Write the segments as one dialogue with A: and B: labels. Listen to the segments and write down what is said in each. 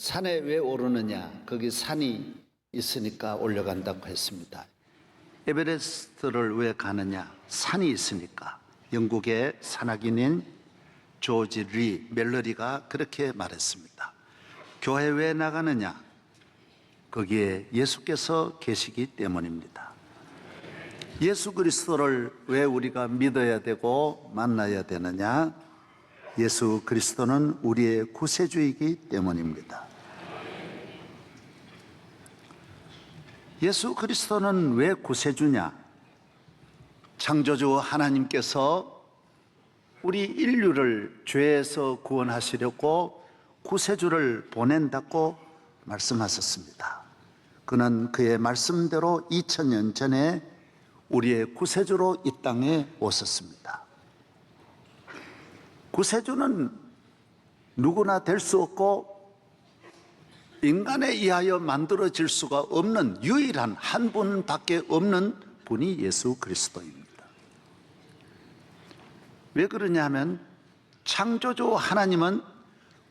A: 산에 왜 오르느냐? 거기 산이 있으니까 올라간다고 했습니다. 에베레스트를 왜 가느냐? 산이 있으니까. 영국의 산악인인 조지 리 멜러리가 그렇게 말했습니다. 교회 왜 나가느냐? 거기에 예수께서 계시기 때문입니다. 예수 그리스도를 왜 우리가 믿어야 되고 만나야 되느냐? 예수 그리스도는 우리의 구세주이기 때문입니다. 예수 그리스도는 왜 구세주냐? 창조주 하나님께서 우리 인류를 죄에서 구원하시려고 구세주를 보낸다고 말씀하셨습니다. 그는 그의 말씀대로 2000년 전에 우리의 구세주로 이 땅에 오셨습니다. 구세주는 누구나 될 수 없고 인간에 의하여 만들어질 수가 없는 유일한 한 분밖에 없는 분이 예수 그리스도입니다. 왜 그러냐면 창조주 하나님은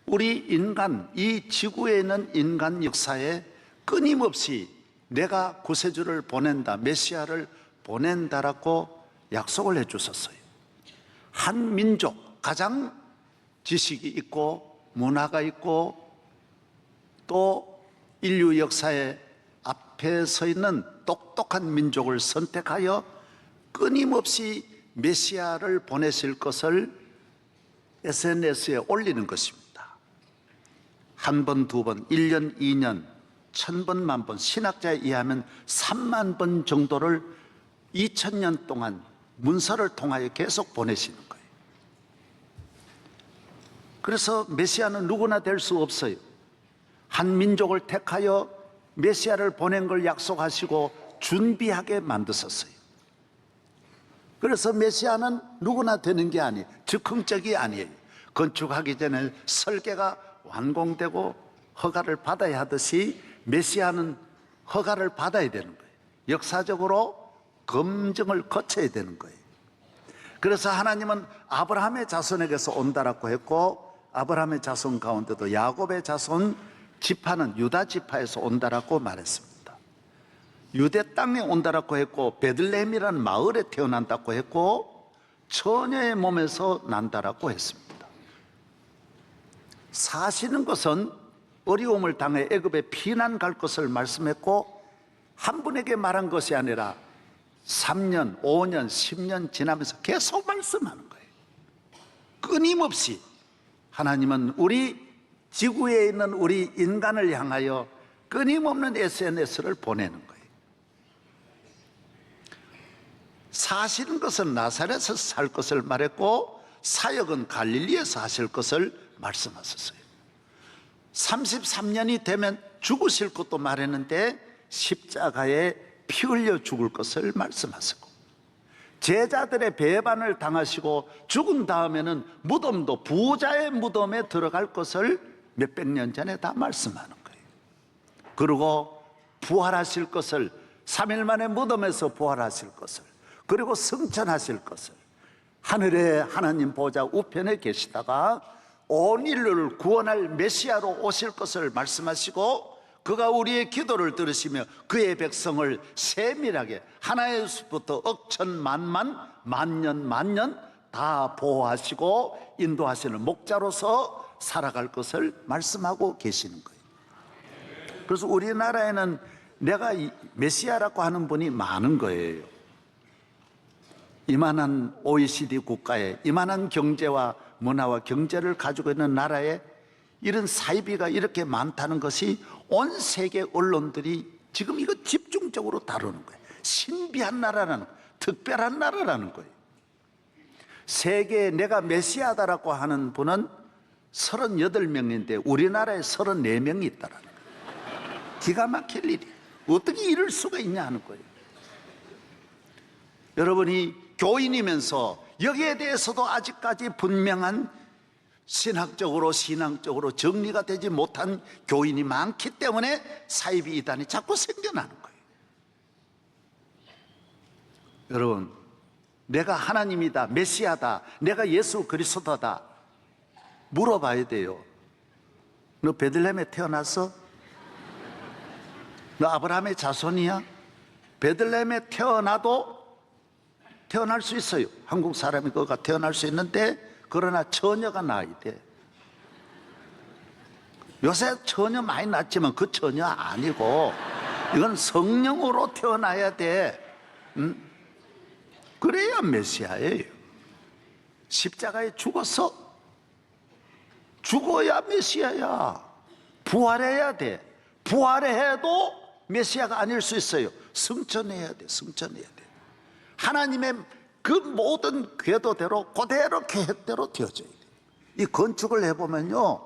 A: 우리 인간, 이 지구에 있는 인간 역사에 끊임없이 내가 구세주를 보낸다, 메시아를 보낸다라고 약속을 해주셨어요. 한 민족, 가장 지식이 있고 문화가 있고 또 인류 역사의 앞에 서 있는 똑똑한 민족을 선택하여 끊임없이 메시아를 보내실 것을 SNS에 올리는 것입니다. 한 번, 두 번, 1년, 2년, 1000번, 만번, 신학자에 의하면 3만 번 정도를 2000년 동안 문서를 통하여 계속 보내시는 거예요. 그래서 메시아는 누구나 될 수 없어요. 한 민족을 택하여 메시아를 보낸 걸 약속하시고 준비하게 만드셨어요. 그래서 메시아는 누구나 되는 게 아니에요. 즉흥적이 아니에요. 건축하기 전에 설계가 완공되고 허가를 받아야 하듯이 메시아는 허가를 받아야 되는 거예요. 역사적으로 검증을 거쳐야 되는 거예요. 그래서 하나님은 아브라함의 자손에게서 온다라고 했고, 아브라함의 자손 가운데도 야곱의 자손 지파는 유다 지파에서 온다라고 말했습니다. 유대 땅에 온다라고 했고, 베들레헴이라는 마을에 태어난다고 했고, 처녀의 몸에서 난다라고 했습니다. 사시는 것은 어려움을 당해 애굽에 피난 갈 것을 말씀했고, 한 분에게 말한 것이 아니라 3년, 5년, 10년 지나면서 계속 말씀하는 거예요. 끊임없이 하나님은 우리 지구에 있는 우리 인간을 향하여 끊임없는 SNS를 보내는 거예요. 사시는 것은 나사렛에서 살 것을 말했고, 사역은 갈릴리에서 하실 것을 말씀하셨어요. 33년이 되면 죽으실 것도 말했는데 십자가에 피 흘려 죽을 것을 말씀하시고, 제자들의 배반을 당하시고 죽은 다음에는 무덤도 부자의 무덤에 들어갈 것을 몇백 년 전에 다 말씀하는 거예요. 그리고 부활하실 것을, 3일 만에 무덤에서 부활하실 것을, 그리고 승천하실 것을, 하늘에 하나님 보좌 우편에 계시다가 온 인류를 구원할 메시아로 오실 것을 말씀하시고, 그가 우리의 기도를 들으시며 그의 백성을 세밀하게 하나의 숲부터 억천 만만, 만년 만년 다 보호하시고 인도하시는 목자로서 살아갈 것을 말씀하고 계시는 거예요. 그래서 우리나라에는 내가 메시아라고 하는 분이 많은 거예요. 이만한 OECD 국가에 이만한 경제와 문화와 경제를 가지고 있는 나라에 이런 사이비가 이렇게 많다는 것이 온 세계 언론들이 지금 이거 집중적으로 다루는 거예요. 신비한 나라라는 거예요. 특별한 나라라는 거예요. 세계에 내가 메시아다라고 하는 분은 38명인데 우리나라에 34명이 있다라는 거예요. 기가 막힐 일이 어떻게 이럴 수가 있냐 하는 거예요. 여러분이 교인이면서 여기에 대해서도 아직까지 분명한 신학적으로 신앙적으로 정리가 되지 못한 교인이 많기 때문에 사이비 이단이 자꾸 생겨나는 거예요. 여러분, 내가 하나님이다, 메시아다, 내가 예수 그리스도다 물어봐야 돼요. 너 베들레헴에 태어났어? 너 아브라함의 자손이야? 베들레헴에 태어나도 태어날 수 있어요. 한국 사람이 그가 태어날 수 있는데, 그러나 처녀가 낳아야 돼. 요새 처녀 많이 낳지만 그 처녀 아니고 이건 성령으로 태어나야 돼. 그래야 메시아예요. 십자가에 죽어야 메시아야. 부활해야 돼. 부활해도 메시아가 아닐 수 있어요. 승천해야 돼. 승천해야 돼. 하나님의 그 모든 궤도대로 그대로 계획대로 되어져야 돼. 이 건축을 해보면요,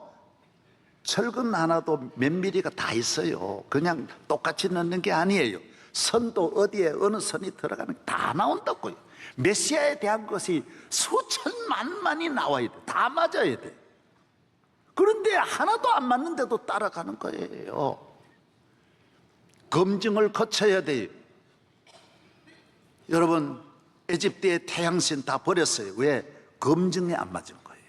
A: 철근 하나도 몇 미리가 다 있어요. 그냥 똑같이 넣는 게 아니에요. 선도 어디에 어느 선이 들어가는 게 다 나온다고요. 메시아에 대한 것이 수천만만이 나와야 돼. 다 맞아야 돼. 그런데 하나도 안 맞는데도 따라가는 거예요. 검증을 거쳐야 돼요. 여러분, 에집트의 태양신 다 버렸어요. 왜? 검증에 안 맞은 거예요.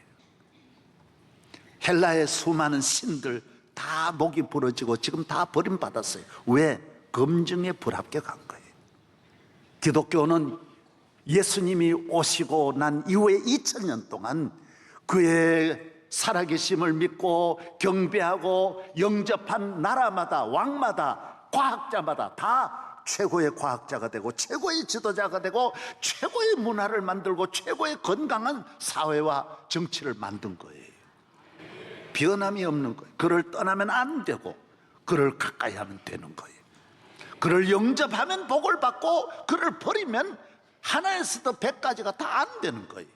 A: 헬라의 수많은 신들 다 목이 부러지고 지금 다 버림받았어요. 왜? 검증에 불합격한 거예요. 기독교는 예수님이 오시고 난 이후에 2000년 동안 그의 살아계심을 믿고 경배하고 영접한 나라마다, 왕마다, 과학자마다 다 최고의 과학자가 되고 최고의 지도자가 되고 최고의 문화를 만들고 최고의 건강한 사회와 정치를 만든 거예요. 변함이 없는 거예요. 그를 떠나면 안 되고 그를 가까이 하면 되는 거예요. 그를 영접하면 복을 받고 그를 버리면 하나에서도 100가지가 다 안 되는 거예요.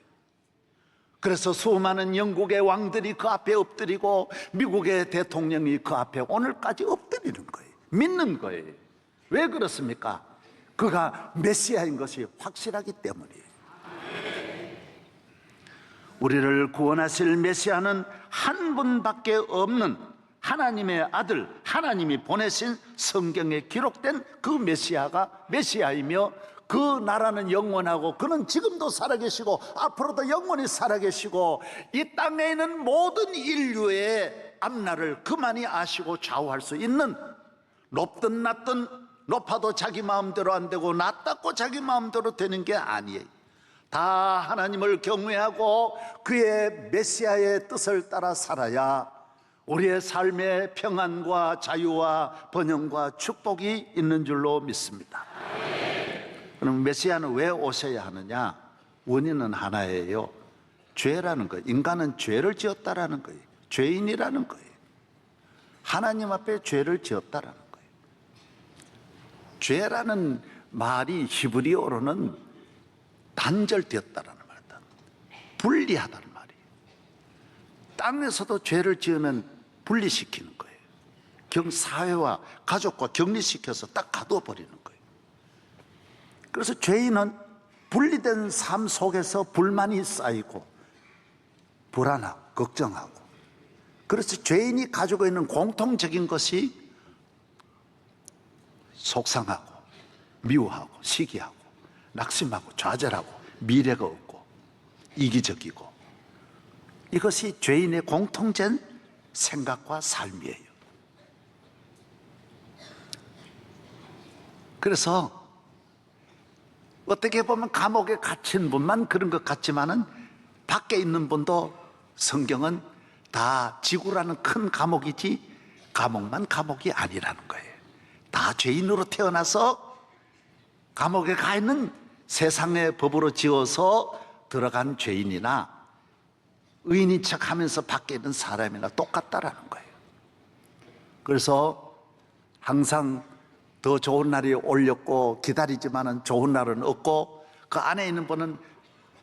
A: 그래서 수많은 영국의 왕들이 그 앞에 엎드리고 미국의 대통령이 그 앞에 오늘까지 엎드리는 거예요. 믿는 거예요. 왜 그렇습니까? 그가 메시아인 것이 확실하기 때문이에요. 우리를 구원하실 메시아는 한 분밖에 없는 하나님의 아들, 하나님이 보내신 성경에 기록된 그 메시아가 메시아이며, 그 나라는 영원하고 그는 지금도 살아계시고 앞으로도 영원히 살아계시고 이 땅에 있는 모든 인류의 앞날을 그만이 아시고 좌우할 수 있는, 높든 낮든 높아도 자기 마음대로 안 되고 낮다고 자기 마음대로 되는 게 아니에요. 다 하나님을 경외하고 그의 메시아의 뜻을 따라 살아야 우리의 삶에 평안과 자유와 번영과 축복이 있는 줄로 믿습니다. 그럼 메시아는 왜 오셔야 하느냐? 원인은 하나예요. 죄라는 거예요. 인간은 죄를 지었다라는 거예요. 죄인이라는 거예요. 하나님 앞에 죄를 지었다라는 거예요. 죄라는 말이 히브리어로는 단절되었다라는 말이다. 분리하다는 말이에요. 땅에서도 죄를 지으면 분리시키는 거예요. 사회와 가족과 격리시켜서 딱 가둬버리는 거예요. 그래서 죄인은 분리된 삶 속에서 불만이 쌓이고 불안하고 걱정하고, 그래서 죄인이 가지고 있는 공통적인 것이 속상하고 미워하고 시기하고 낙심하고 좌절하고 미래가 없고 이기적이고, 이것이 죄인의 공통된 생각과 삶이에요. 그래서 어떻게 보면 감옥에 갇힌 분만 그런 것 같지만은 밖에 있는 분도 성경은 다 지구라는 큰 감옥이지 감옥만 감옥이 아니라는 거예요. 다 죄인으로 태어나서 감옥에 가 있는 세상의 법으로 지어서 들어간 죄인이나 의인인 척 하면서 밖에 있는 사람이나 똑같다라는 거예요. 그래서 항상 더 좋은 날이 올렸고 기다리지만은 좋은 날은 없고, 그 안에 있는 분은,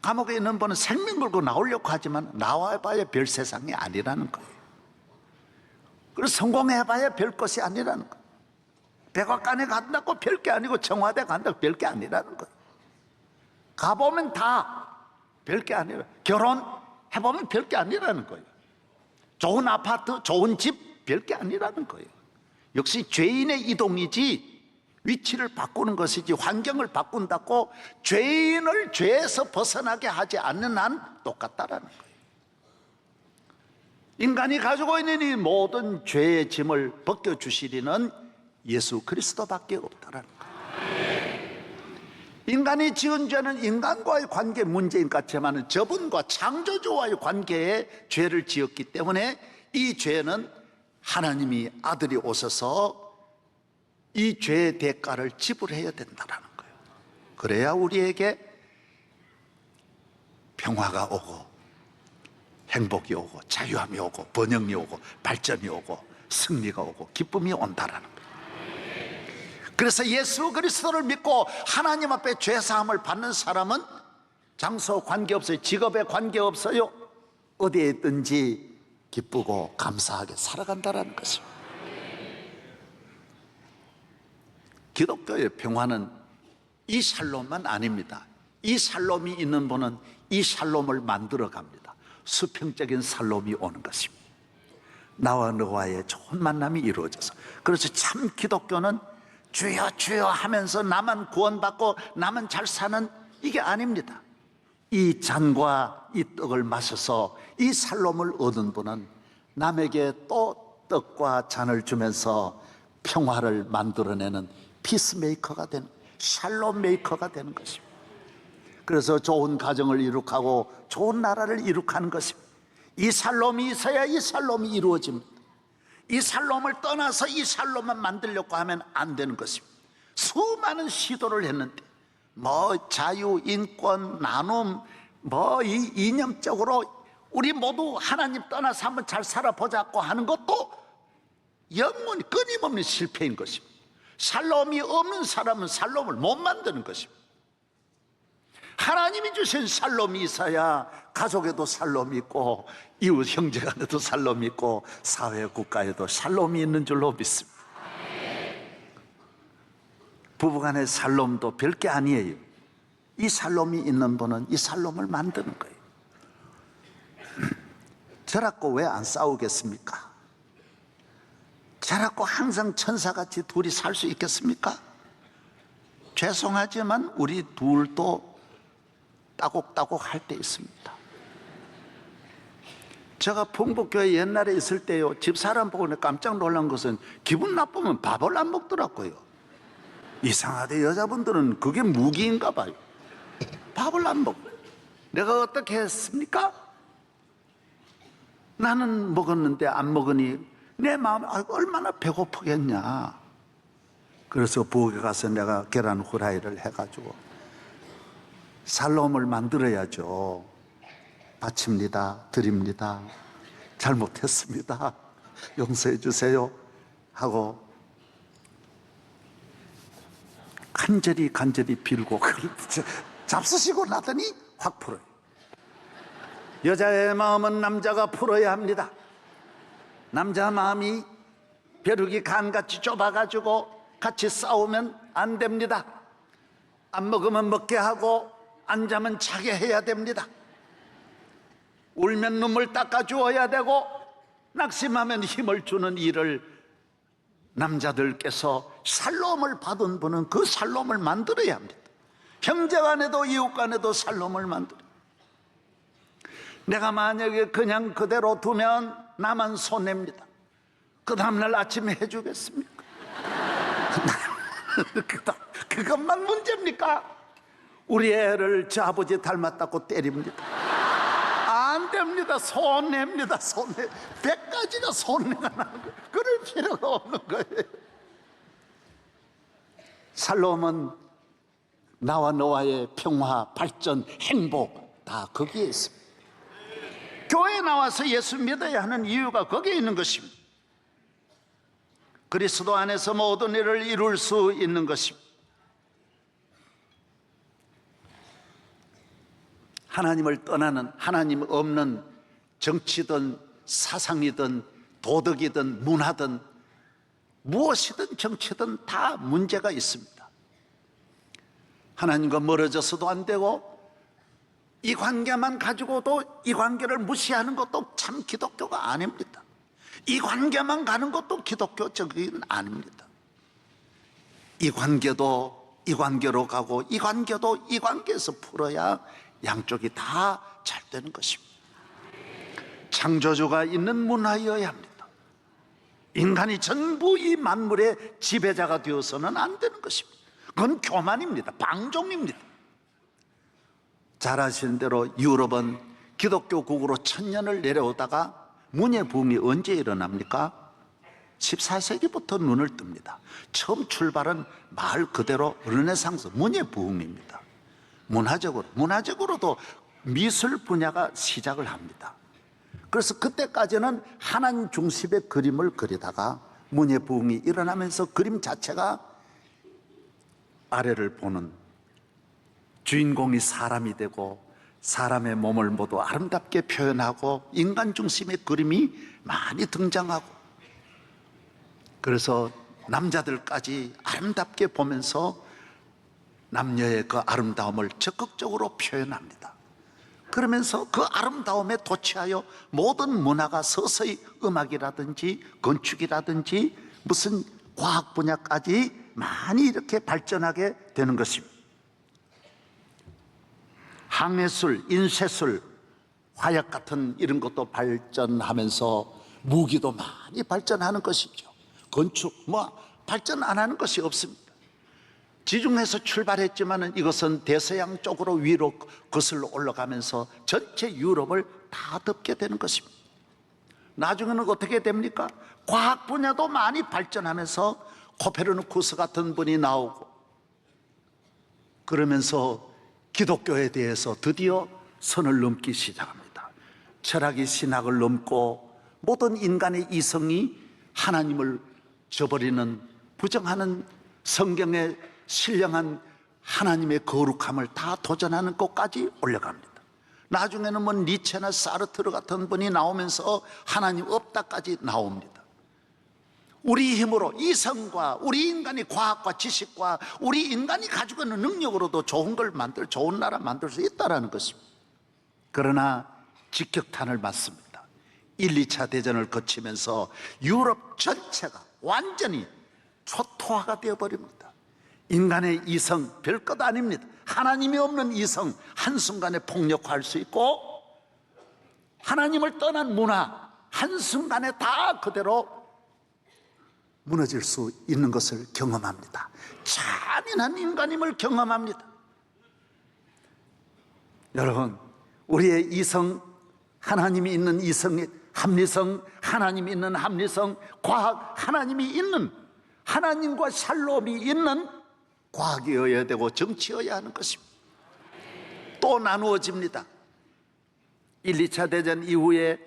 A: 감옥에 있는 분은 생명 걸고 나오려고 하지만 나와봐야 별 세상이 아니라는 거예요. 그래서 성공해봐야 별 것이 아니라는 거예요. 백악관에 간다고 별 게 아니고 청와대 간다고 별 게 아니라는 거예요. 가보면 다 별 게 아니라, 결혼해보면 별 게 아니라는 거예요. 좋은 아파트, 좋은 집 별 게 아니라는 거예요. 역시 죄인의 이동이지 위치를 바꾸는 것이지 환경을 바꾼다고 죄인을 죄에서 벗어나게 하지 않는 한 똑같다라는 거예요. 인간이 가지고 있는 이 모든 죄의 짐을 벗겨주시리는 예수 그리스도밖에 없다라는 거예요. 인간이 지은 죄는 인간과의 관계 문제인 것 같지만 저분과 창조주와의 관계에 죄를 지었기 때문에 이 죄는 하나님이 아들이 오셔서 이 죄의 대가를 지불해야 된다는 거예요. 그래야 우리에게 평화가 오고 행복이 오고 자유함이 오고 번영이 오고 발전이 오고 승리가 오고 기쁨이 온다라는 거예요. 그래서 예수 그리스도를 믿고 하나님 앞에 죄사함을 받는 사람은 장소 관계없어요. 직업에 관계없어요. 어디에 있든지 기쁘고 감사하게 살아간다는 것입니다. 기독교의 평화는 이 샬롬만 아닙니다. 이 샬롬이 있는 분은 이 샬롬을 만들어 갑니다. 수평적인 샬롬이 오는 것입니다. 나와 너와의 좋은 만남이 이루어져서. 그래서 참 기독교는 주여 주여 하면서 나만 구원받고 나만 잘 사는 이게 아닙니다. 이 잔과 이 떡을 마셔서 이 샬롬을 얻은 분은 남에게 또 떡과 잔을 주면서 평화를 만들어내는 피스메이커가 되는, 샬롬 메이커가 되는 것입니다. 그래서 좋은 가정을 이룩하고 좋은 나라를 이룩하는 것입니다. 이 샬롬이 있어야 이 샬롬이 이루어집니다. 이 샬롬을 떠나서 이 샬롬만 만들려고 하면 안 되는 것입니다. 수많은 시도를 했는데 자유, 인권, 나눔, 이념적으로 우리 모두 하나님 떠나서 한번 잘 살아보자고 하는 것도 영원히 끊임없는 실패인 것입니다. 샬롬이 없는 사람은 샬롬을 못 만드는 것입니다. 하나님이 주신 샬롬이 있어야 가족에도 샬롬이 있고 이웃 형제간에도 샬롬이 있고 사회 국가에도 샬롬이 있는 줄로 믿습니다. 부부간의 샬롬도 별게 아니에요. 이 샬롬이 있는 분은 이 샬롬을 만드는 거예요. 저라고 왜 안 싸우겠습니까? 저라고 항상 천사같이 둘이 살 수 있겠습니까? 죄송하지만 우리 둘도 따곡따곡 할 때 있습니다. 제가 풍북교회 옛날에 있을 때요, 집사람 보고 깜짝 놀란 것은 기분 나쁘면 밥을 안 먹더라고요. 이상하대. 여자분들은 그게 무기인가 봐요. 밥을 안 먹어요. 내가 어떻게 했습니까? 나는 먹었는데 안 먹으니 내 마음이 얼마나 배고프겠냐. 그래서 부엌에 가서 내가 계란 후라이를 해가지고 샬롬을 만들어야죠. 바칩니다. 드립니다. 잘못했습니다. 용서해 주세요 하고 간절히 빌고 잡수시고 나더니 확 풀어요. 여자의 마음은 남자가 풀어야 합니다. 남자 마음이 벼룩이 간같이 좁아가지고 같이 싸우면 안 됩니다. 안 먹으면 먹게 하고 안 자면 자게 해야 됩니다. 울면 눈물 닦아주어야 되고 낙심하면 힘을 주는 일을 남자들께서 샬롬을 받은 분은 그 샬롬을 만들어야 합니다. 형제간에도 이웃간에도 샬롬을 만들어요. 내가 만약에 그냥 그대로 두면 나만 손해입니다. 그 다음날 아침에 해주겠습니까? 그것만 문제입니까? 우리 애를 저 아버지 닮았다고 때립니다. 안 됩니다. 손해입니다. 손해. 100가지나 손해가 나는 거예요. 그럴 필요가 없는 거예요. 샬롬은 나와 너와의 평화, 발전, 행복 다 거기에 있습니다. 교회에 나와서 예수 믿어야 하는 이유가 거기에 있는 것입니다. 그리스도 안에서 모든 일을 이룰 수 있는 것입니다. 하나님을 떠나는, 하나님 없는 정치든 사상이든 도덕이든 문화든 무엇이든 정치든 다 문제가 있습니다. 하나님과 멀어져서도 안 되고 이 관계만 가지고도 이 관계를 무시하는 것도 참 기독교가 아닙니다. 이 관계만 가는 것도 기독교적인 아닙니다. 이 관계도 이 관계로 가고 이 관계도 이 관계에서 풀어야 양쪽이 다 잘 되는 것입니다. 창조주가 있는 문화여야 합니다. 인간이 전부 이 만물의 지배자가 되어서는 안 되는 것입니다. 그건 교만입니다. 방종입니다. 잘 아시는 대로 유럽은 기독교국으로 천년을 내려오다가 문예 부흥이 언제 일어납니까? 14세기부터 눈을 뜹니다. 처음 출발은 말 그대로 르네상스 문예 부흥입니다. 문화적으로도 미술 분야가 시작을 합니다. 그래서 그때까지는 하나님 중심의 그림을 그리다가 문예 부흥이 일어나면서 그림 자체가 아래를 보는, 주인공이 사람이 되고 사람의 몸을 모두 아름답게 표현하고 인간 중심의 그림이 많이 등장하고, 그래서 남자들까지 아름답게 보면서 남녀의 그 아름다움을 적극적으로 표현합니다. 그러면서 그 아름다움에 도취하여 모든 문화가 서서히 음악이라든지 건축이라든지 무슨 과학 분야까지 많이 이렇게 발전하게 되는 것입니다. 항해술, 인쇄술, 화약 같은 이런 것도 발전하면서 무기도 많이 발전하는 것이죠. 건축, 발전 안 하는 것이 없습니다. 지중해에서 출발했지만 이것은 대서양 쪽으로 위로 거슬러 올라가면서 전체 유럽을 다 덮게 되는 것입니다. 나중에는 어떻게 됩니까? 과학 분야도 많이 발전하면서 코페르니쿠스 같은 분이 나오고, 그러면서 기독교에 대해서 드디어 선을 넘기 시작합니다. 철학이 신학을 넘고 모든 인간의 이성이 하나님을 저버리는, 부정하는, 성경에 신령한 하나님의 거룩함을 다 도전하는 것까지 올라갑니다. 나중에는 니체나 사르트르 같은 분이 나오면서 하나님 없다까지 나옵니다. 우리 힘으로, 이성과 우리 인간이 과학과 지식과 우리 인간이 가지고 있는 능력으로도 좋은 걸 좋은 나라 만들 수 있다는 것입니다. 그러나 직격탄을 맞습니다. 1, 2차 대전을 거치면서 유럽 전체가 완전히 초토화가 되어버립니다. 인간의 이성 별것 아닙니다. 하나님이 없는 이성 한순간에 폭력화할 수 있고, 하나님을 떠난 문화 한순간에 다 그대로 무너질 수 있는 것을 경험합니다. 잔인한 인간임을 경험합니다. 여러분, 우리의 이성, 하나님이 있는 이성의 합리성, 하나님이 있는 합리성, 과학, 하나님이 있는, 하나님과 샬롬이 있는 과학이어야 되고 정치여야 하는 것입니다. 또 나누어집니다. 1, 2차 대전 이후에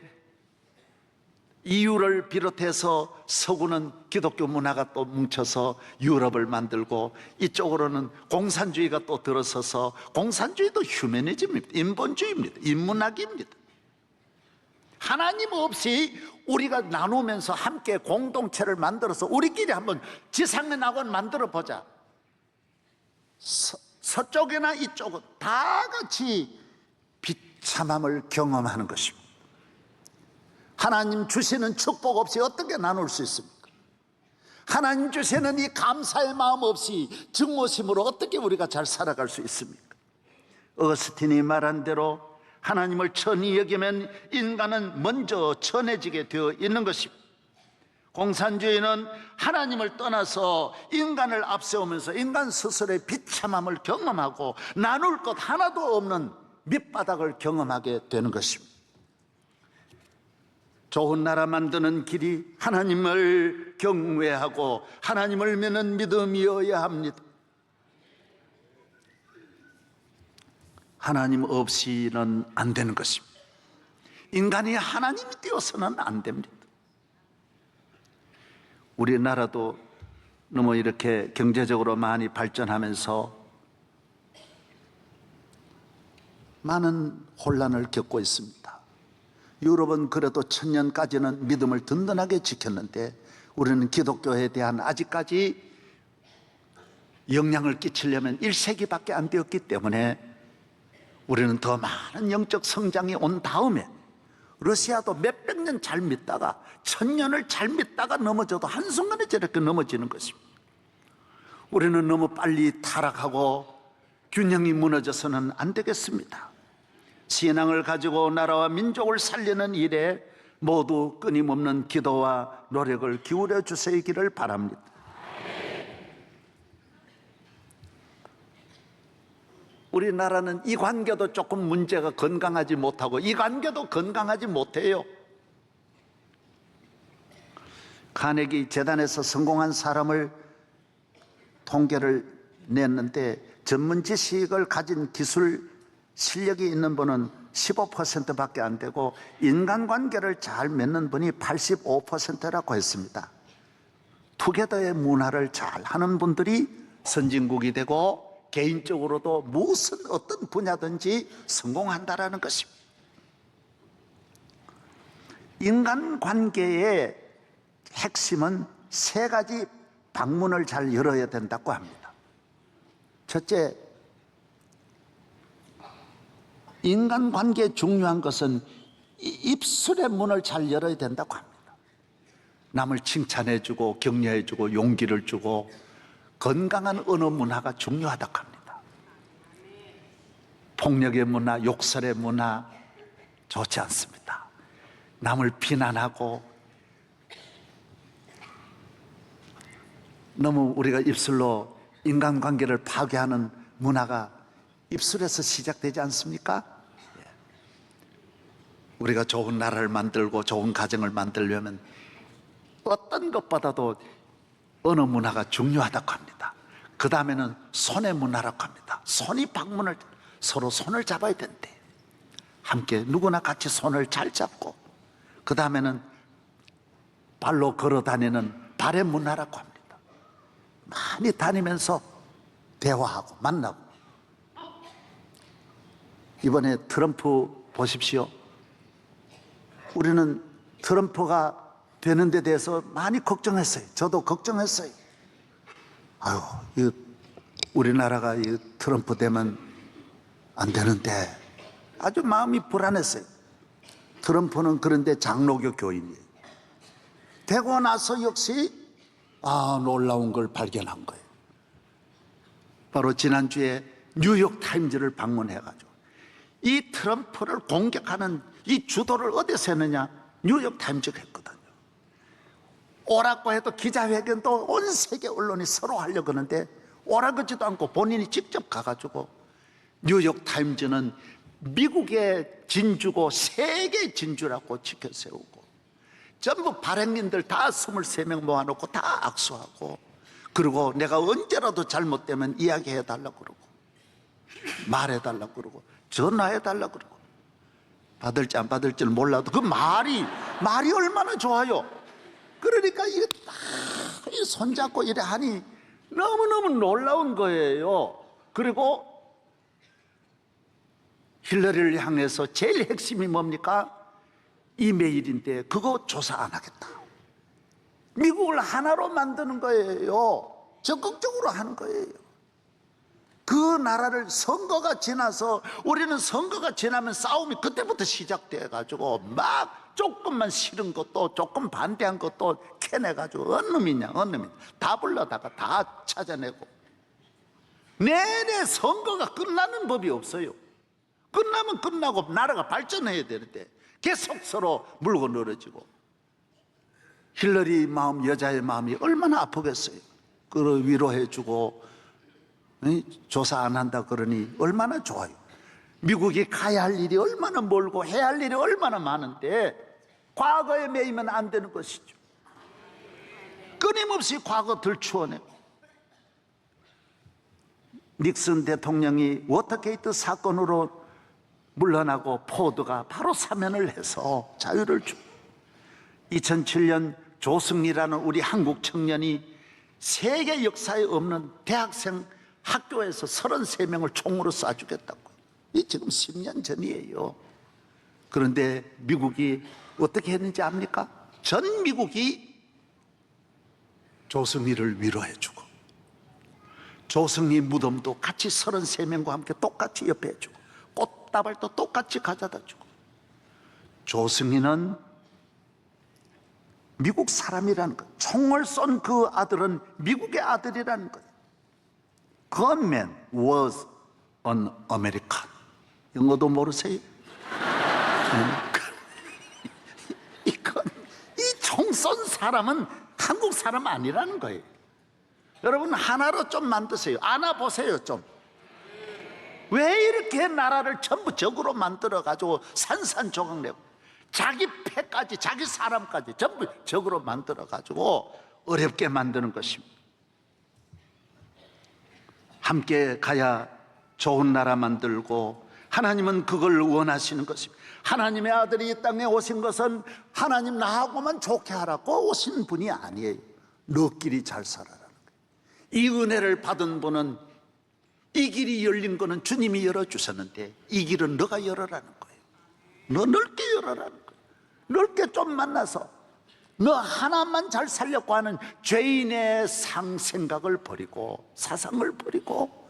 A: EU를 비롯해서 서구는 기독교 문화가 또 뭉쳐서 유럽을 만들고, 이쪽으로는 공산주의가 또 들어서서, 공산주의도 휴머니즘입니다. 인본주의입니다. 인문학입니다. 하나님 없이 우리가 나누면서 함께 공동체를 만들어서 우리끼리 한번 지상의 낙원 만들어 보자. 서쪽이나 이쪽은 다 같이 비참함을 경험하는 것입니다. 하나님 주시는 축복 없이 어떻게 나눌 수 있습니까? 하나님 주시는 이 감사의 마음 없이 증오심으로 어떻게 우리가 잘 살아갈 수 있습니까? 어거스틴이 말한 대로 하나님을 천히 여기면 인간은 먼저 천해지게 되어 있는 것입니다. 공산주의는 하나님을 떠나서 인간을 앞세우면서 인간 스스로의 비참함을 경험하고 나눌 것 하나도 없는 밑바닥을 경험하게 되는 것입니다. 좋은 나라 만드는 길이 하나님을 경외하고 하나님을 믿는 믿음이어야 합니다. 하나님 없이는 안 되는 것입니다. 인간이 하나님이 되어서는 안 됩니다. 우리나라도 너무 이렇게 경제적으로 많이 발전하면서 많은 혼란을 겪고 있습니다. 유럽은 그래도 천년까지는 믿음을 든든하게 지켰는데, 우리는 기독교에 대한 아직까지 영향을 끼치려면 1세기밖에 안 되었기 때문에 우리는 더 많은 영적 성장이 온 다음에, 러시아도 몇백 년 잘 믿다가, 1000년을 잘 믿다가 넘어져도 한순간에 저렇게 넘어지는 것입니다. 우리는 너무 빨리 타락하고 균형이 무너져서는 안 되겠습니다. 신앙을 가지고 나라와 민족을 살리는 일에 모두 끊임없는 기도와 노력을 기울여 주시기를 바랍니다. 우리나라는 이 관계도 조금 문제가 건강하지 못하고 이 관계도 건강하지 못해요. 카네기 재단에서 성공한 사람을 통계를 냈는데 전문 지식을 가진 기술 실력이 있는 분은 15%밖에 안 되고 인간관계를 잘 맺는 분이 85%라고 했습니다. 투게더의 문화를 잘 하는 분들이 선진국이 되고 개인적으로도 무슨 어떤 분야든지 성공한다라는 것입니다. 인간관계의 핵심은 세 가지 방문을 잘 열어야 된다고 합니다. 첫째, 인간관계에 중요한 것은 입술의 문을 잘 열어야 된다고 합니다. 남을 칭찬해주고 격려해주고 용기를 주고 건강한 언어 문화가 중요하다고 합니다. 폭력의 문화, 욕설의 문화 좋지 않습니다. 남을 비난하고 너무 우리가 입술로 인간관계를 파괴하는 문화가 입술에서 시작되지 않습니까? 우리가 좋은 나라를 만들고 좋은 가정을 만들려면 어떤 것보다도 언어 문화가 중요하다고 합니다. 그 다음에는 손의 문화라고 합니다. 손이 방문을, 서로 손을 잡아야 된대. 함께 누구나 같이 손을 잘 잡고, 그 다음에는 발로 걸어 다니는 발의 문화라고 합니다. 많이 다니면서 대화하고 만나고. 이번에 트럼프 보십시오. 우리는 트럼프가 되는 데 대해서 많이 걱정했어요. 저도 걱정했어요. 아유, 이 우리나라가 이 트럼프 되면 안 되는데 아주 마음이 불안했어요. 트럼프는 그런데 장로교 교인이에요. 되고 나서 역시 놀라운 걸 발견한 거예요. 바로 지난주에 뉴욕 타임즈를 방문해가지고 이 트럼프를 공격하는 이 주도를 어디서 했느냐? 뉴욕 타임즈가 했거든요. 오라고 해도 기자회견도 온 세계 언론이 서로 하려고 하는데 오라고지도 않고 본인이 직접 가가지고 뉴욕 타임즈는 미국의 진주고 세계 진주라고 지켜세우고 전부 발행인들 다 23명 모아놓고 다 악수하고, 그리고 내가 언제라도 잘못되면 이야기해달라고 그러고 말해달라고 그러고 전화해달라고 그러고, 받을지 안 받을지는 몰라도 그 말이 얼마나 좋아요. 그러니까 이거 딱 손잡고 이래 하니 너무너무 놀라운 거예요. 그리고 힐러리를 향해서 제일 핵심이 뭡니까? 이메일인데 그거 조사 안 하겠다. 미국을 하나로 만드는 거예요. 적극적으로 하는 거예요. 그 나라를 선거가 지나서, 우리는 선거가 지나면 싸움이 그때부터 시작돼 가지고 막 조금만 싫은 것도 조금 반대한 것도 캐내가지고 어느 놈이냐 다 불러다가 다 찾아내고, 내내 선거가 끝나는 법이 없어요. 끝나면 끝나고 나라가 발전해야 되는데 계속 서로 물고 늘어지고. 힐러리 마음, 여자의 마음이 얼마나 아프겠어요. 그걸 위로해주고 조사 안 한다 그러니 얼마나 좋아요. 미국이 가야 할 일이 얼마나 멀고 해야 할 일이 얼마나 많은데 과거에 매이면 안 되는 것이죠. 끊임없이 과거 들추어내고. 닉슨 대통령이 워터게이트 사건으로 물러나고 포드가 바로 사면을 해서 자유를 주고, 2007년 조승리라는 우리 한국 청년이 세계 역사에 없는 대학생 학교에서 33명을 총으로 쏴 죽였다고. 이 지금 10년 전이에요. 그런데 미국이 어떻게 했는지 압니까? 전 미국이 조승리를 위로해주고, 조승리 무덤도 같이 33명과 함께 똑같이 옆에 해주고, 꽃다발도 똑같이 가져다 주고. 조승리는 미국 사람이라는 것, 총을 쏜 그 아들은 미국의 아들이라는 거예요. That man was an American. 영어도 모르세요? 사람은 한국 사람 아니라는 거예요. 여러분 하나로 좀 만드세요. 안아보세요 좀. 왜 이렇게 나라를 전부 적으로 만들어가지고 산산조각 내고 자기 패까지 자기 사람까지 전부 적으로 만들어가지고 어렵게 만드는 것입니다. 함께 가야 좋은 나라 만들고 하나님은 그걸 원하시는 것입니다. 하나님의 아들이 이 땅에 오신 것은 하나님 나하고만 좋게 하라고 오신 분이 아니에요. 너끼리 잘 살아라는 거예요. 이 은혜를 받은 분은 이 길이 열린 거는 주님이 열어주셨는데 이 길은 너가 열어라는 거예요. 너 넓게 열어라는 거예요. 넓게 좀 만나서 너 하나만 잘 살려고 하는 죄인의 생각을 버리고 사상을 버리고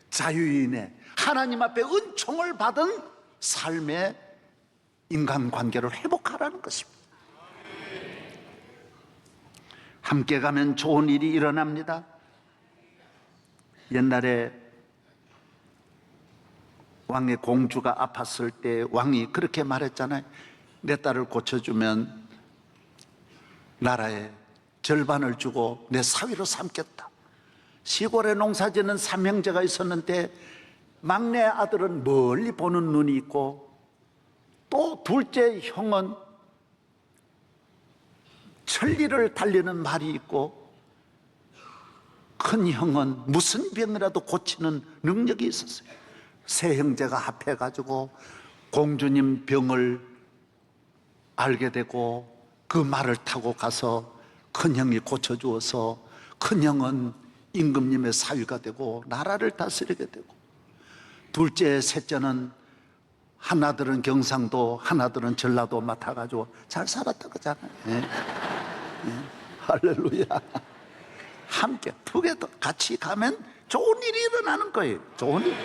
A: 자유인의 하나님 앞에 은총을 받은 삶의 인간관계를 회복하라는 것입니다. 함께 가면 좋은 일이 일어납니다. 옛날에 왕의 공주가 아팠을 때 왕이 그렇게 말했잖아요. 내 딸을 고쳐주면 나라의 절반을 주고 내 사위로 삼겠다. 시골에 농사짓는 삼형제가 있었는데 막내 아들은 멀리 보는 눈이 있고 또 둘째 형은 천리를 달리는 말이 있고 큰 형은 무슨 병이라도 고치는 능력이 있었어요. 세 형제가 합해가지고 공주님 병을 알게 되고 그 말을 타고 가서 큰 형이 고쳐주어서 큰 형은 임금님의 사위가 되고 나라를 다스리게 되고 둘째 셋째는 하나들은 경상도 하나들은 전라도 맡아가지고 잘 살았다 그러잖아요. 예. 예. 할렐루야. 함께 북에도 같이 가면 좋은 일이 일어나는 거예요. 좋은 일.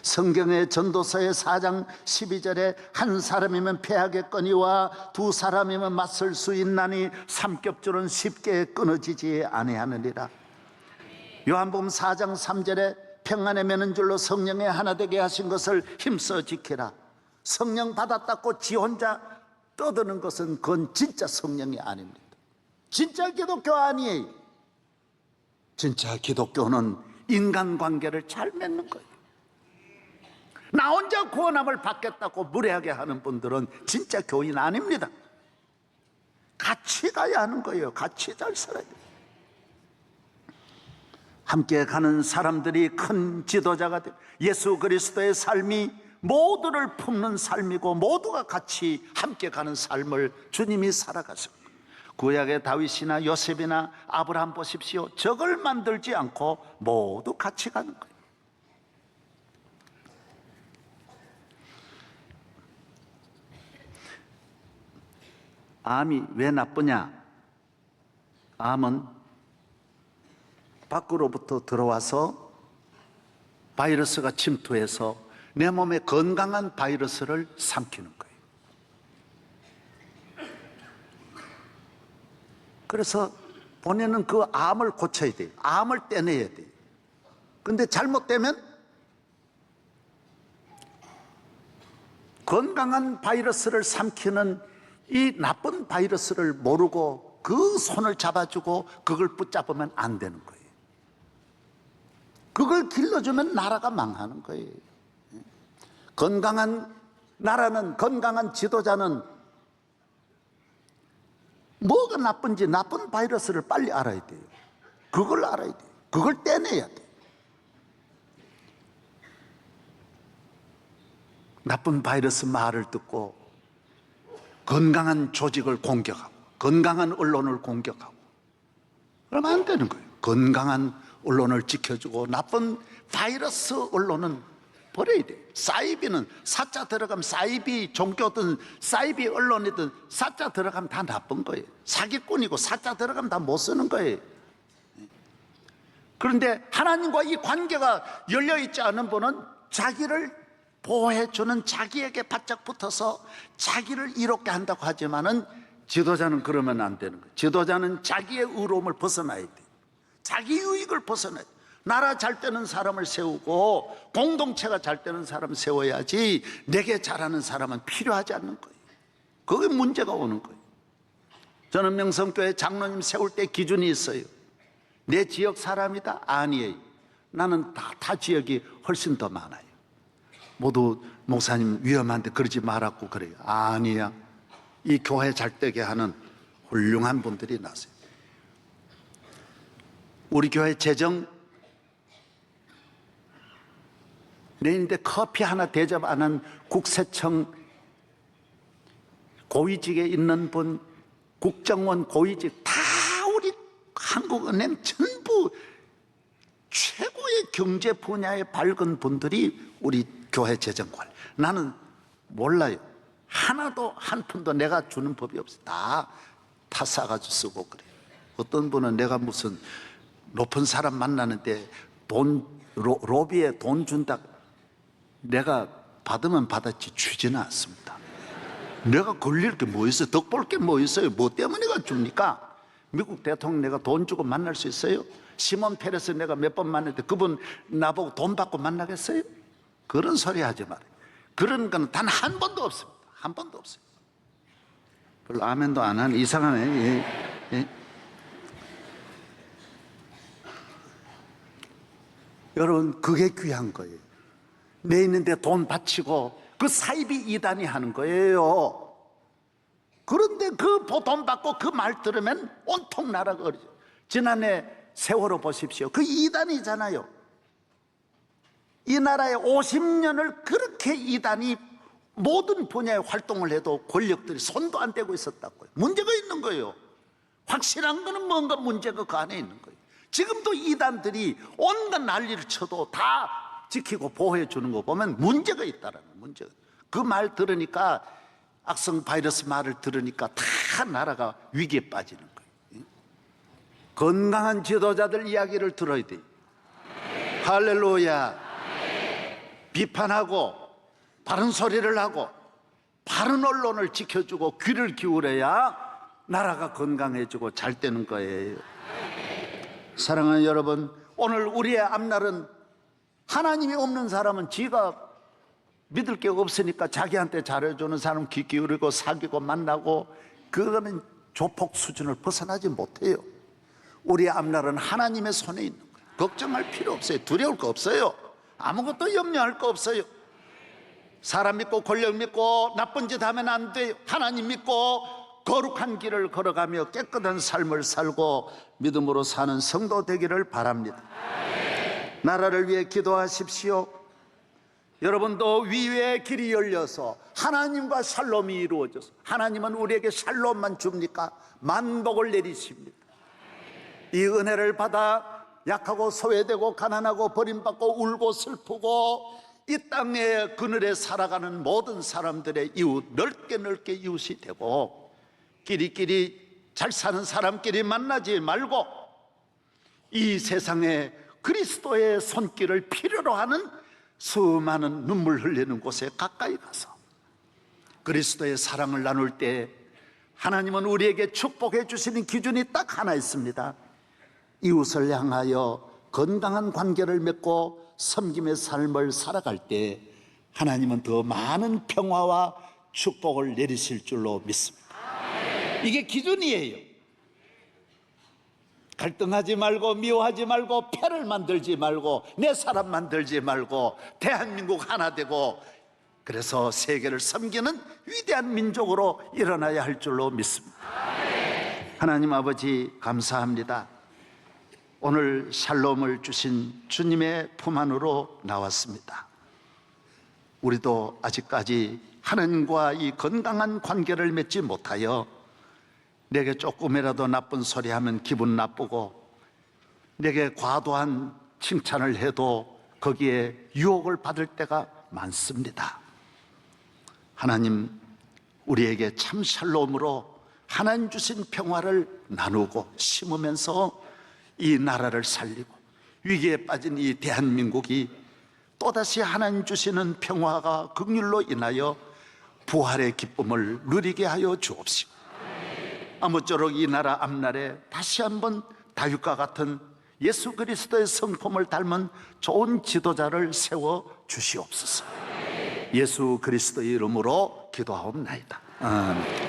A: 성경의 전도서의 4장 12절에 한 사람이면 패하겠거니와 두 사람이면 맞설 수 있나니 삼겹줄은 쉽게 끊어지지 아니하느니라. 요한복음 4장 3절에 평안에 매는 줄로 성령의 하나 되게 하신 것을 힘써 지키라. 성령 받았다고 지 혼자 떠드는 것은 그건 진짜 성령이 아닙니다. 진짜 기독교 아니에요. 진짜 기독교는 인간관계를 잘 맺는 거예요. 나 혼자 구원함을 받겠다고 무례하게 하는 분들은 진짜 교인 아닙니다. 같이 가야 하는 거예요. 같이 잘 살아야 돼요. 함께 가는 사람들이 큰 지도자가 돼. 예수 그리스도의 삶이 모두를 품는 삶이고 모두가 같이 함께 가는 삶을 주님이 살아가셨고 구약의 다윗이나 요셉이나 아브라함 보십시오. 적을 만들지 않고 모두 같이 가는 거예요. 암이 왜 나쁘냐? 암은 밖으로부터 들어와서 바이러스가 침투해서 내 몸에 건강한 바이러스를 삼키는 거예요. 그래서 본인은 그 암을 고쳐야 돼요. 암을 떼내야 돼요. 근데 잘못되면 건강한 바이러스를 삼키는 이 나쁜 바이러스를 모르고 그 손을 잡아주고 그걸 붙잡으면 안 되는 거예요. 그걸 길러주면 나라가 망하는 거예요. 건강한 나라는, 건강한 지도자는 뭐가 나쁜지, 나쁜 바이러스를 빨리 알아야 돼요. 그걸 알아야 돼요. 그걸 떼내야 돼요. 나쁜 바이러스 말을 듣고 건강한 조직을 공격하고 건강한 언론을 공격하고 그러면 안 되는 거예요. 건강한 언론을 지켜주고 나쁜 바이러스 언론은 버려야 돼요. 사이비는 사자 들어가면 사이비 종교든 사이비 언론이든 사자 들어가면 다 나쁜 거예요. 사기꾼이고 사자 들어가면 다 못 쓰는 거예요. 그런데 하나님과 이 관계가 열려있지 않은 분은 자기를 보호해주는 자기에게 바짝 붙어서 자기를 이롭게 한다고 하지만은 지도자는 그러면 안 되는 거예요. 지도자는 자기의 의로움을 벗어나야 돼요. 자기 유익을 벗어나야 돼요. 나라 잘 되는 사람을 세우고 공동체가 잘 되는 사람을 세워야지 내게 잘하는 사람은 필요하지 않는 거예요. 그게 문제가 오는 거예요. 저는 명성교회 장로님 세울 때 기준이 있어요. 내 지역 사람이다? 아니에요. 나는 다 지역이 훨씬 더 많아요. 모두 목사님 위험한데 그러지 말라고 그래요. 아니야. 이 교회 잘 되게 하는 훌륭한 분들이 나세요. 우리 교회 재정 내일인데 커피 하나 대접 안 한 국세청 고위직에 있는 분, 국정원 고위직 다 우리 한국은행 전부 최고의 경제 분야에 밝은 분들이 우리 교회 재정관. 나는 몰라요. 하나도 한 푼도 내가 주는 법이 없어요. 다 싸가지고 쓰고 그래요. 어떤 분은 내가 무슨 높은 사람 만나는데 로비에 돈 준다. 내가 받으면 받았지 주지는 않습니다. 내가 걸릴 게 뭐 있어요? 덕볼 게 뭐 있어요? 뭐 때문에 내가 줍니까? 미국 대통령 내가 돈 주고 만날 수 있어요? 시몬 페레스 내가 몇 번 만났는데 그분 나보고 돈 받고 만나겠어요? 그런 소리 하지 말아요. 그런 건 단 한 번도 없습니다. 한 번도 없어요. 별로 아멘도 안 하는 이상하네. 예. 여러분, 그게 귀한 거예요. 내 있는데 돈 바치고 그 사이비 이단이 하는 거예요. 그런데 그 돈 받고 그 말 들으면 온통 나라가 어리죠. 지난해 세월호 보십시오. 그 이단이잖아요. 이 나라에 50년을 그렇게 이단이 모든 분야에 활동을 해도 권력들이 손도 안 대고 있었다고요. 문제가 있는 거예요. 확실한 거는 뭔가 문제가 그 안에 있는 거예요. 지금도 이단들이 온갖 난리를 쳐도 다 지키고 보호해 주는 거 보면 문제가 있다라는 문제가. 그 말 들으니까 악성 바이러스 말을 들으니까 다 나라가 위기에 빠지는 거예요. 건강한 지도자들 이야기를 들어야 돼요. 할렐루야. 비판하고 바른 소리를 하고 바른 언론을 지켜주고 귀를 기울여야 나라가 건강해지고 잘 되는 거예요. 사랑하는 여러분, 오늘 우리의 앞날은 하나님이 없는 사람은 지가 믿을 게 없으니까 자기한테 잘해주는 사람 귀 기울이고 사귀고 만나고 그거는 조폭 수준을 벗어나지 못해요. 우리의 앞날은 하나님의 손에 있는 거예요. 걱정할 필요 없어요. 두려울 거 없어요. 아무것도 염려할 거 없어요. 사람 믿고 권력 믿고 나쁜 짓 하면 안 돼요. 하나님 믿고 거룩한 길을 걸어가며 깨끗한 삶을 살고 믿음으로 사는 성도 되기를 바랍니다. 나라를 위해 기도하십시오. 여러분도 위의 길이 열려서 하나님과 샬롬이 이루어져서, 하나님은 우리에게 샬롬만 줍니까? 만복을 내리십니다. 이 은혜를 받아 약하고 소외되고 가난하고 버림받고 울고 슬프고 이 땅의 그늘에 살아가는 모든 사람들의 이웃, 넓게 이웃이 되고, 끼리끼리 잘 사는 사람끼리 만나지 말고 이 세상에 그리스도의 손길을 필요로 하는 수많은 눈물 흘리는 곳에 가까이 가서 그리스도의 사랑을 나눌 때 하나님은 우리에게 축복해 주시는 기준이 딱 하나 있습니다. 이웃을 향하여 건강한 관계를 맺고 섬김의 삶을 살아갈 때 하나님은 더 많은 평화와 축복을 내리실 줄로 믿습니다. 이게 기준이에요. 갈등하지 말고 미워하지 말고 패를 만들지 말고 내 사람 만들지 말고 대한민국 하나 되고 그래서 세계를 섬기는 위대한 민족으로 일어나야 할 줄로 믿습니다. 하나님 아버지 감사합니다. 오늘 샬롬을 주신 주님의 품 안으로 나왔습니다. 우리도 아직까지 하나님과 이 건강한 관계를 맺지 못하여 내게 조금이라도 나쁜 소리 하면 기분 나쁘고 내게 과도한 칭찬을 해도 거기에 유혹을 받을 때가 많습니다. 하나님, 우리에게 참 샬롬으로 하나님 주신 평화를 나누고 심으면서 이 나라를 살리고 위기에 빠진 이 대한민국이 또다시 하나님 주시는 평화가 긍휼로 인하여 부활의 기쁨을 누리게 하여 주옵시고, 아무쪼록 이 나라 앞날에 다시 한번 다윗과 같은 예수 그리스도의 성품을 닮은 좋은 지도자를 세워 주시옵소서. 예수 그리스도의 이름으로 기도하옵나이다. 아멘.